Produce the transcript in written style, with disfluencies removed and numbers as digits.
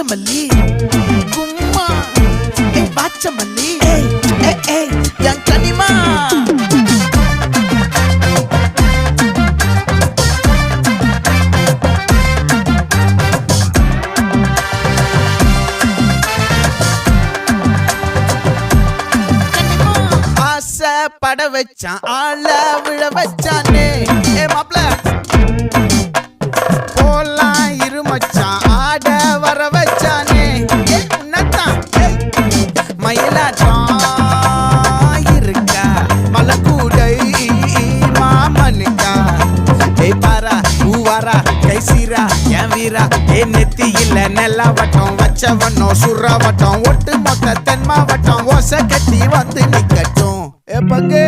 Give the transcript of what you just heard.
நாகமல்லி கும்மா பாச்சமல்லி என் கனிமா பட வச்சான் ஆள விழ வச்சானே மாப்ள போலாம் இருமச்சான் ஆட வர வச்சானே உன்னத்தான் மயிலாட்டம் இருக்கா மலக்கூடை மாமனுக்கா பாரா பூவாரா கைசீரா என் வீரா நெத்தி இல்ல நெல்லா வட்டம் வச்சவனும் சுறா வட்டம் ஒட்டு மொத்த தென் மாவட்டம் ஓசை கட்டி வந்து நிக்கட்டும் பங்கே